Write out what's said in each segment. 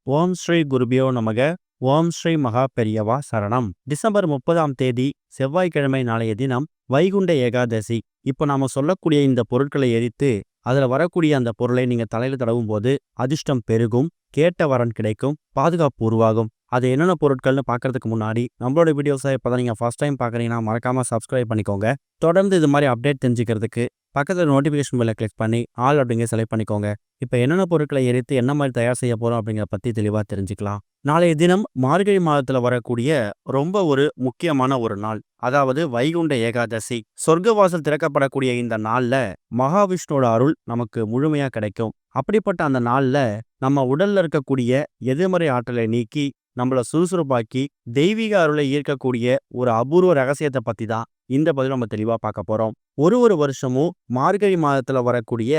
ஓம் ஸ்ரீ குருபியோ நமக. ஓம் ஸ்ரீ மகா பெரியவா சரணம். டிசம்பர் 30ஆம் தேதி செவ்வாய்க்கிழமை நாளைய தினம் வைகுண்ட ஏகாதசி. இப்போ நாம சொல்லக்கூடிய இந்த பொருட்களை எரித்து அதுல வரக்கூடிய அந்த பொருளை நீங்க தலையில தடவும் போது அதிர்ஷ்டம் பெருகும், கேட்ட வரன் கிடைக்கும், பாதுகாப்பு உருவாகும். அது என்னென்ன பொருட்கள்னு பார்க்கறதுக்கு முன்னாடி நம்மளோட வீடியோஸை இப்போதான் நீங்கள் ஃபர்ஸ்ட் டைம் பார்க்குறீங்கன்னா மறக்காமல் சப்ஸ்கிரைப் பண்ணிக்கோங்க. தொடர்ந்து இது மாதிரி அப்டேட் தெரிஞ்சுக்கிறதுக்கு பக்கத்தில் நோட்டிஃபிகேஷன் பெல்லை கிளிக் பண்ணி ஆல் அப்படிங்கிற செலக்ட் பண்ணிக்கோங்க. இப்போ என்னென்ன பொருட்களை எரித்து என்ன மாதிரி தயார் செய்ய போகிறோம் அப்படிங்கிற பற்றி தெளிவாக தெரிஞ்சுக்கலாம். நாளைய தினம் மார்கழி மாதத்தில் வரக்கூடிய ரொம்ப ஒரு முக்கியமான ஒரு நாள், அதாவது வைகுண்ட ஏகாதசி. சொர்க்கவாசல் திறக்கப்படக்கூடிய இந்த நாளில் மகாவிஷ்ணுவோட அருள் நமக்கு முழுமையாக கிடைக்கும். அப்படிப்பட்ட அந்த நாளில் நம்ம உடல்ல இருக்கக்கூடிய எதிர்மறை ஆற்றலை நீக்கி நம்மளை சுறுசுறுப்பாக்கி தெய்வீக அருளை ஈர்க்கக்கூடிய ஒரு அபூர்வ ரகசியத்தை பத்தி தான் இந்த பதில் நம்ம தெளிவா பார்க்க போறோம். ஒரு வருஷமும் மார்கழி மாதத்துல வரக்கூடிய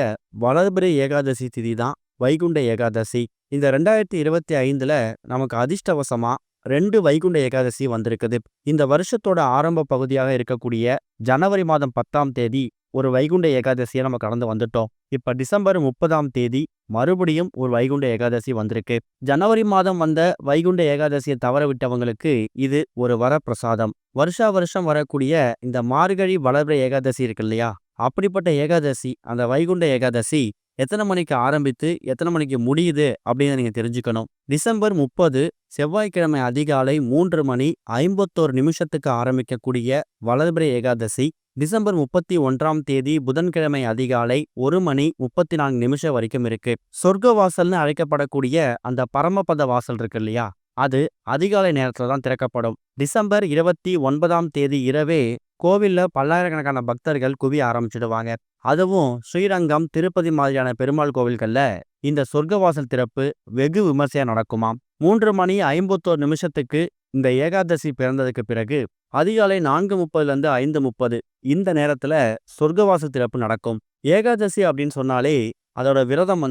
வளர்பிறை ஏகாதசி திதி தான் வைகுண்ட ஏகாதசி. இந்த 2025ல நமக்கு அதிர்ஷ்டவசமா 2 வைகுண்ட ஏகாதசி வந்திருக்குது. இந்த வருஷத்தோட ஆரம்ப பகுதியாக இருக்கக்கூடிய ஜனவரி மாதம் 10ஆம் தேதி ஒரு வைகுண்ட ஏகாதசியை நம்ம கடந்து வந்துட்டோம். இப்ப டிசம்பர் 30ஆம் தேதி மறுபடியும் ஒரு வைகுண்ட ஏகாதசி வந்திருக்கு. ஜனவரி மாதம் வந்த வைகுண்ட ஏகாதசியை தவற விட்டவங்களுக்கு இது ஒரு வரப்பிரசாதம். வருஷா வருஷம் வரக்கூடிய இந்த மார்கழி வளர்பிறை ஏகாதசி இருக்கு இல்லையா, அப்படிப்பட்ட ஏகாதசி, அந்த வைகுண்ட ஏகாதசி எத்தனை மணிக்கு ஆரம்பித்து எத்தனை மணிக்கு முடியுது அப்படின்னு நீங்க தெரிஞ்சுக்கணும். டிசம்பர் 30 செவ்வாய்க்கிழமை அதிகாலை 3:51 ஆரம்பிக்கக்கூடிய வளர்பிறை ஏகாதசி டிசம்பர் 31ஆம் தேதி புதன்கிழமை அதிகாலை 1:34 வரைக்கும் இருக்கு. சொர்க்க வாசல்னு அழைக்கப்படக்கூடிய அந்த பரமபத வாசல் இருக்கு இல்லையா, அது அதிகாலை நேரத்துல தான் திறக்கப்படும். டிசம்பர் 29ஆம் தேதி இரவே கோவில்ல பல்லாயிரக்கணக்கான பக்தர்கள் குவிய ஆரம்பிச்சிடுவாங்க. அதுவும் ஸ்ரீரங்கம், திருப்பதி மாதிரியான பெருமாள் கோவில்கள்ல இந்த சொர்க்கவாசல் திறப்பு வெகு விமர்சையா நடக்குமாம். 3:51 இந்த ஏகாதசி பிறந்ததுக்கு பிறகு அதிகாலை 4:30 5:30 இந்த நேரத்துல சொர்க்கவாசல் திறப்பு நடக்கும். ஏகாதசி அப்படின்னு சொன்னாலே அதோட விரதம்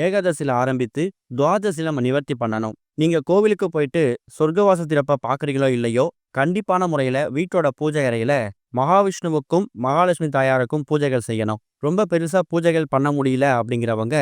ஏகாதசியில ஆரம்பித்து துவாதசியில நம்ம நிவர்த்தி பண்ணணும். நீங்க கோவிலுக்கு போயிட்டு சொர்க்கவாசல் திறப்பை பாக்குறீங்களோ இல்லையோ, கண்டிப்பான முறையில வீட்டோட பூஜை அறையில மகாவிஷ்ணுவுக்கும் மகாலட்சுமி தாயாருக்கும் பூஜைகள் செய்யணும். ரொம்ப பெருசா பூஜைகள் பண்ண முடியல அப்படிங்கிறவங்க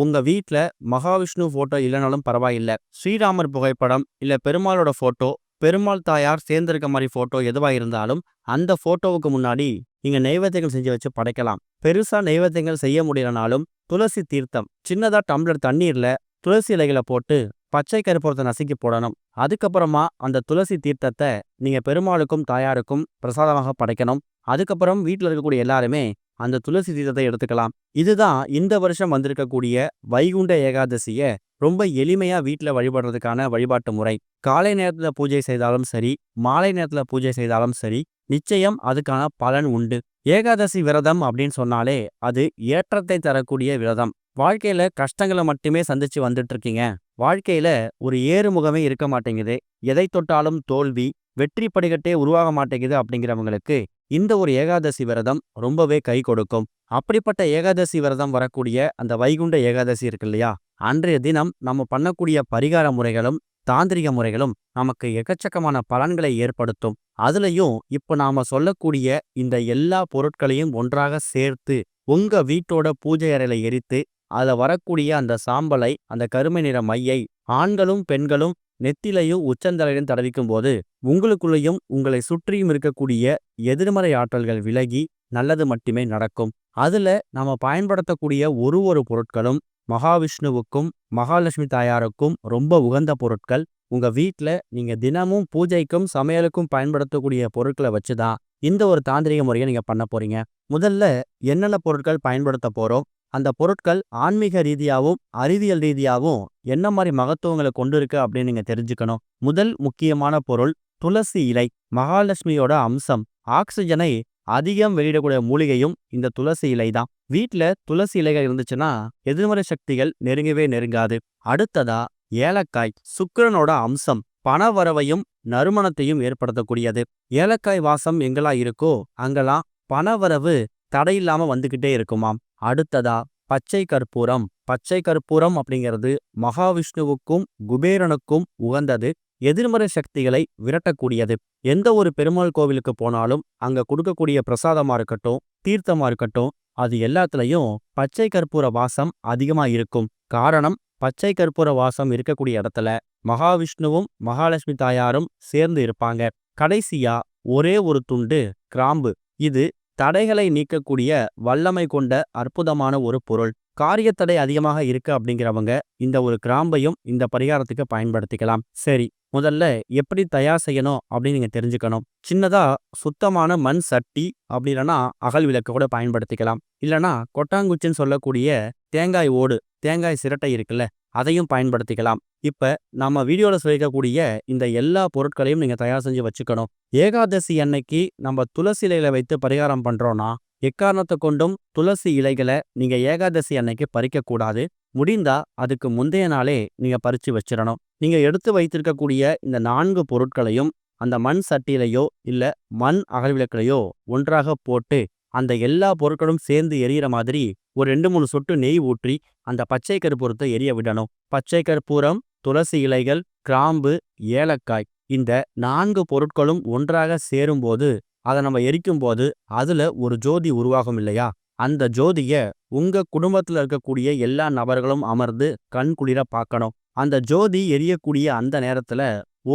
உங்க வீட்டுல மகாவிஷ்ணு போட்டோ இல்லைனாலும் பரவாயில்ல, ஸ்ரீராமர் புகைப்படம் இல்ல பெருமாளோட போட்டோ, பெருமாள் தாயார் சேர்ந்திருக்க மாதிரி போட்டோ எதுவா இருந்தாலும் அந்த போட்டோவுக்கு முன்னாடி நீங்க நைவேத்தியங்கள் செஞ்சு வச்சு படைக்கலாம். பெருசா நைவேத்தியங்கள் செய்ய முடியலனாலும் துளசி தீர்த்தம் சின்னதா டம்ளர் தண்ணீர்ல துளசி இலைகளை போட்டு பச்சை கற்பூரத்தை நசுக்கி போடணும். அதுக்கப்புறமா அந்த துளசி தீர்த்தத்தை நீங்க பெருமாளுக்கும் தாயாருக்கும் பிரசாதமாக படைக்கணும். அதுக்கப்புறம் வீட்டில் இருக்கக்கூடிய எல்லாருமே அந்த துளசி தீர்த்தத்தை எடுத்துக்கலாம். இதுதான் இந்த வருஷம் வந்திருக்கக்கூடிய வைகுண்ட ஏகாதசிய ரொம்ப எளிமையா வீட்டுல வழிபடுறதுக்கான வழிபாட்டு முறை. காலை நேரத்துல பூஜை செய்தாலும் சரி, மாலை நேரத்துல பூஜை செய்தாலும் சரி, நிச்சயம் அதுக்கான பலன் உண்டு. ஏகாதசி விரதம் அப்படின்னு சொன்னாலே அது ஏற்றத்தை தரக்கூடிய விரதம். வாழ்க்கையில கஷ்டங்களை மட்டுமே சந்திச்சு வந்துட்டு இருக்கீங்க, வாழ்க்கையில ஒரு ஏறுமுகமே இருக்க மாட்டேங்குது, எதை தொட்டாலும் தோல்வி, வெற்றி படிக்கட்டே உருவாக மாட்டேங்குது அப்படிங்கிறவங்களுக்கு இந்த ஒரு ஏகாதசி விரதம் ரொம்பவே கை கொடுக்கும். அப்படிப்பட்ட ஏகாதசி விரதம் வரக்கூடிய அந்த வைகுண்ட ஏகாதசி இருக்கு இல்லையா, அன்றைய தினம் நம்ம பண்ணக்கூடிய பரிகார முறைகளும் தாந்திரிக முறைகளும் நமக்கு எக்கச்சக்கமான பலன்களை ஏற்படுத்தும். அதுலயும் இப்ப நாம சொல்லக்கூடிய இந்த எல்லா பொருட்களையும் ஒன்றாக சேர்த்து உங்க வீட்டோட பூஜை அறையில எரித்து அதுல வரக்கூடிய அந்த சாம்பலை, அந்த கருமை நிற மையை ஆண்களும் பெண்களும் நெத்திலையும் உச்சந்தலையிலும் தடவிக்கும் போது உங்களுக்குள்ளேயும் உங்களை சுற்றியும் இருக்கக்கூடிய எதிர்மறை ஆற்றல்கள் விலகி நல்லது மட்டுமே நடக்கும். அதுல நாம பயன்படுத்தக்கூடிய ஒரு பொருட்களும் மகாவிஷ்ணுவுக்கும் மகாலட்சுமி தாயாருக்கும் ரொம்ப உகந்த பொருட்கள். உங்க வீட்டுல நீங்க தினமும் பூஜைக்கும் சமையலுக்கும் பயன்படுத்தக்கூடிய பொருட்களை வச்சுதான் இந்த ஒரு தாந்திரிக முறையை நீங்க பண்ண போறீங்க. முதல்ல என்னென்ன பொருட்கள் பயன்படுத்த போறோம், அந்த பொருட்கள் ஆன்மீக ரீதியாகவும் அறிவியல் ரீதியாகவும் என்ன மாதிரி மகத்துவங்களை கொண்டு இருக்கு அப்படின்னு நீங்க தெரிஞ்சுக்கணும். முதல் முக்கியமான பொருள் துளசி இலை. மகாலட்சுமியோட அம்சம். ஆக்சிஜனை அதிகம் வெளியிடக்கூடிய மூலிகையும் இந்த துளசி இலை தான். வீட்டுல துளசி இலைகள் இருந்துச்சுன்னா எதிர்மறை சக்திகள் நெருங்கவே நெருங்காது. அடுத்ததா ஏலக்காய். சுக்கிரனோட அம்சம். பண வரவையும் நறுமணத்தையும் ஏற்படுத்தக்கூடியது. ஏலக்காய் வாசம் எங்கெல்லாம் இருக்கோ அங்கெல்லாம் பணவரவு தடையில்லாம வந்துகிட்டே இருக்குமாம். அடுத்ததா பச்சை கற்பூரம். பச்சை கற்பூரம் அப்படிங்கிறது மகாவிஷ்ணுவுக்கும் குபேரனுக்கும் உகந்தது. எதிர்மறை சக்திகளை விரட்டக்கூடியது. எந்த ஒரு பெருமாள் கோவிலுக்கு போனாலும் அங்க கொடுக்கக்கூடிய பிரசாதமா இருக்கட்டும், தீர்த்தமா இருக்கட்டும், அது எல்லாத்துலயும் பச்சை கற்பூர வாசம் அதிகமா இருக்கும். காரணம், பச்சை கற்பூர வாசம் இருக்கக்கூடிய இடத்துல மகாவிஷ்ணுவும் மகாலட்சுமி தாயாரும் சேர்ந்து இருப்பாங்க. கடைசியா ஒரே ஒரு துண்டு கிராம்பு. இது தடைகளை நீக்கக்கூடிய வல்லமை கொண்ட அற்புதமான ஒரு பொருள். காரியத்தடை அதிகமாக இருக்கு அப்படிங்கிறவங்க இந்த ஒரு கிராம்பையும் இந்த பரிகாரத்துக்கு பயன்படுத்திக்கலாம். சரி, முதல்ல எப்படி தயார் செய்யணும் அப்படின்னு நீங்க தெரிஞ்சுக்கணும். சின்னதா சுத்தமான மண் சட்டி, அப்படி இல்லைன்னா அகல் விளக்கு கூட பயன்படுத்திக்கலாம். இல்லைன்னா கொட்டாங்குச்சின்னு சொல்லக்கூடிய தேங்காய் ஓடு, தேங்காய் சிரட்டை இருக்குல்ல, அதையும் பயன்படுத்திக்கலாம். இப்ப நம்ம வீடியோல சொல்லிக்கக்கூடிய இந்த எல்லா பொருட்களையும் நீங்க தயார் செஞ்சு வச்சுக்கணும். ஏகாதசி அன்னைக்கு நம்ம துளசி இலையில வைத்து பரிகாரம் பண்றோம்னா எக்காரணத்தை கொண்டும் துளசி இலைகளை நீங்க ஏகாதசி அன்னைக்கு பறிக்க கூடாது. முடிந்தா அதுக்கு முந்தைய நாளே நீங்க பறிச்சு வச்சிடணும். நீங்க எடுத்து வைத்திருக்கக்கூடிய இந்த 4 பொருட்களையும் அந்த மண் சட்டியிலையோ இல்ல மண் அகல்விளக்கிலையோ ஒன்றாக போட்டு அந்த எல்லா பொருட்களும் சேர்ந்து எரியிற மாதிரி ஒரு 2-3 சொட்டு நெய் ஊற்றி அந்த பச்சை கற்பூரத்தை எரிய விடணும். பச்சை கற்பூரம், துளசி இலைகள், கிராம்பு, ஏலக்காய், இந்த 4 பொருட்களும் ஒன்றாக சேரும்போது அதை நம்ம எரிக்கும் போது அதுல ஒரு ஜோதி உருவாகும் இல்லையா? அந்த ஜோதிய உங்க குடும்பத்துல இருக்கக்கூடிய எல்லா நபர்களும் அமர்ந்து கண் குளிர பார்க்கணும். அந்த ஜோதி எரியக்கூடிய அந்த நேரத்துல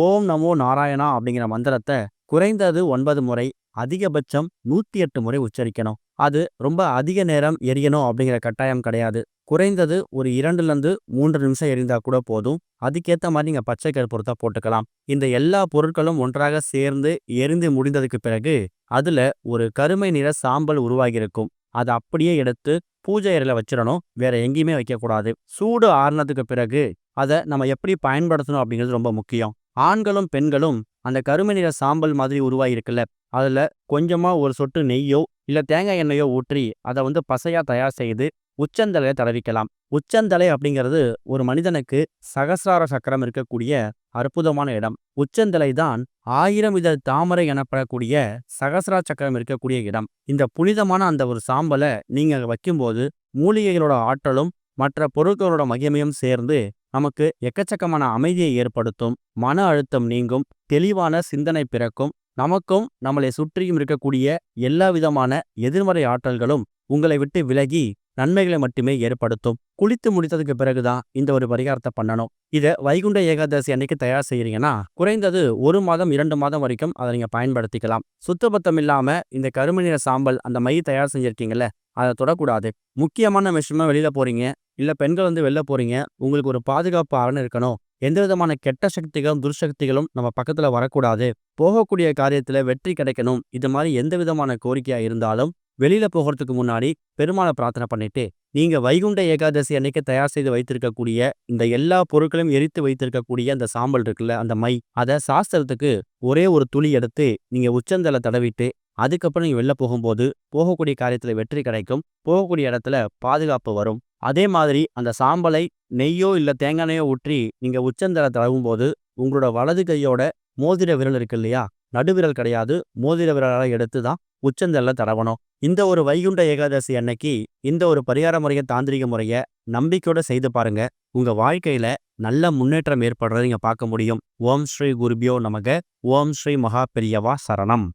ஓம் நமோ நாராயணா அப்படிங்கிற மந்திரத்தை குறைந்தது 9 முறை, அதிகபட்சம் 108 முறை உச்சரிக்கணும். அது ரொம்ப அதிக நேரம் எரியணும் அப்படிங்கிற கட்டாயம் கிடையாது. குறைந்தது ஒரு 2-3 நிமிஷம் எரிந்தா கூட போதும். அதுக்கேற்ற மாதிரி நீங்க பச்சை கற்பூரத்தை போட்டுக்கலாம். இந்த எல்லா பொருட்களும் ஒன்றாக சேர்ந்து எரிந்து முடிந்ததுக்கு பிறகு அதுல ஒரு கருமை நிற சாம்பல் உருவாகி இருக்கும். அதை அப்படியே எடுத்து பூஜை அறையில வச்சிடணும். வேற எங்கேயுமே வைக்கக்கூடாது. சூடு ஆறுனதுக்கு பிறகு அதை நம்ம எப்படி பயன்படுத்தணும் அப்படிங்கிறது ரொம்ப முக்கியம். ஆண்களும் பெண்களும் அந்த கருமை நிற சாம்பல் மாதிரி உருவாகிருக்குல்ல, அதுல கொஞ்சமா ஒரு சொட்டு நெய்யோ இல்ல தேங்காய் எண்ணெயோ ஊற்றி அதை பசையா தயார் செய்து உச்சந்தலையை தடவிக்கலாம். உச்சந்தலை அப்படிங்கிறது ஒரு மனிதனுக்கு சகசிரார சக்கரம் இருக்கக்கூடிய அற்புதமான இடம். உச்சந்தலை தான் 1000 இதழ் தாமரை எனப்படக்கூடிய சகசிரா சக்கரம் இருக்கக்கூடிய இடம். இந்த புனிதமான அந்த ஒரு சாம்பலை நீங்க வைக்கும்போது மூலிகைகளோட ஆற்றலும் மற்ற பொருட்களோட மகிமையும் சேர்ந்து நமக்கு எக்கச்சக்கமான அமைதியை ஏற்படுத்தும். மன அழுத்தம் நீங்கும். தெளிவான சிந்தனை பிறக்கும். நமக்கும் நம்மளை சுற்றியும் இருக்கக்கூடிய எல்லா விதமான எதிர்மறை ஆற்றல்களும் உங்களை விட்டு விலகி நன்மைகளை மட்டுமே ஏற்படுத்தும். குளித்து முடித்ததுக்கு பிறகுதான் இந்த ஒரு பரிகாரத்தை பண்ணணும். இதை வைகுண்ட ஏகாதசி அன்னைக்கு தயார் செய்யறீங்கன்னா குறைந்தது 1 மாதம் 2 மாதம் வரைக்கும் அதை நீங்க பயன்படுத்திக்கலாம். சுத்தபத்தம் இல்லாம இந்த கருமை நிற சாம்பல் அந்த மை தயார் செஞ்சிருக்கீங்கல்ல, அதை தொடக்கூடாது. முக்கியமான விஷயமா வெளியில போறீங்க, இல்ல பெண்கள் வெளில போறீங்க, உங்களுக்கு ஒரு பாதுகாப்பு அரண் இருக்கணும். எந்த விதமான கெட்ட சக்திகளும் துர்சக்திகளும் நம்ம பக்கத்துல வரக்கூடாது. போகக்கூடிய காரியத்துல வெற்றி கிடைக்கணும். இது மாதிரி எந்த விதமான கோரிக்கையா இருந்தாலும் வெளியில போகிறதுக்கு முன்னாடி பெருமாளை பிரார்த்தனை பண்ணிட்டு நீங்க வைகுண்ட ஏகாதசி அன்னைக்கு தயார் செய்து வைத்திருக்கக்கூடிய இந்த எல்லா பொருட்களையும் எரித்து வைத்திருக்கக்கூடிய அந்த சாம்பல் இருக்குல்ல, அந்த மை, அதை சாஸ்திரத்துக்கு ஒரே ஒரு துளி எடுத்து நீங்க உச்சந்தலை தடவிட்டு அதுக்கப்புறம் நீங்க வெளில போகும்போது போகக்கூடிய காரியத்துல வெற்றி கிடைக்கும். போகக்கூடிய இடத்துல பாதுகாப்பு வரும். அதே மாதிரி அந்த சாம்பலை நெய்யோ இல்ல தேங்காய் எண்ணெயோ ஊற்றி நீங்க உச்சந்தலை தடவும் போது உங்களோட வலது கையோட மோதிர விரல் இருக்கு இல்லையா, நடுவிரல் கிடையாது, மோதிர விரலால எடுத்து தான் உச்சந்தல்ல தடவணும். இந்த ஒரு வைகுண்ட ஏகாதசி அன்னைக்கு இந்த ஒரு பரிகார முறைய, தாந்திரிக முறைய நம்பிக்கையோட செய்து பாருங்க. உங்க வாழ்க்கையில நல்ல முன்னேற்றம் ஏற்படுறதை நீங்க பார்க்க முடியும். ஓம் ஸ்ரீ குருபியோ நமக. ஓம் ஸ்ரீ மகா பெரியவா சரணம்.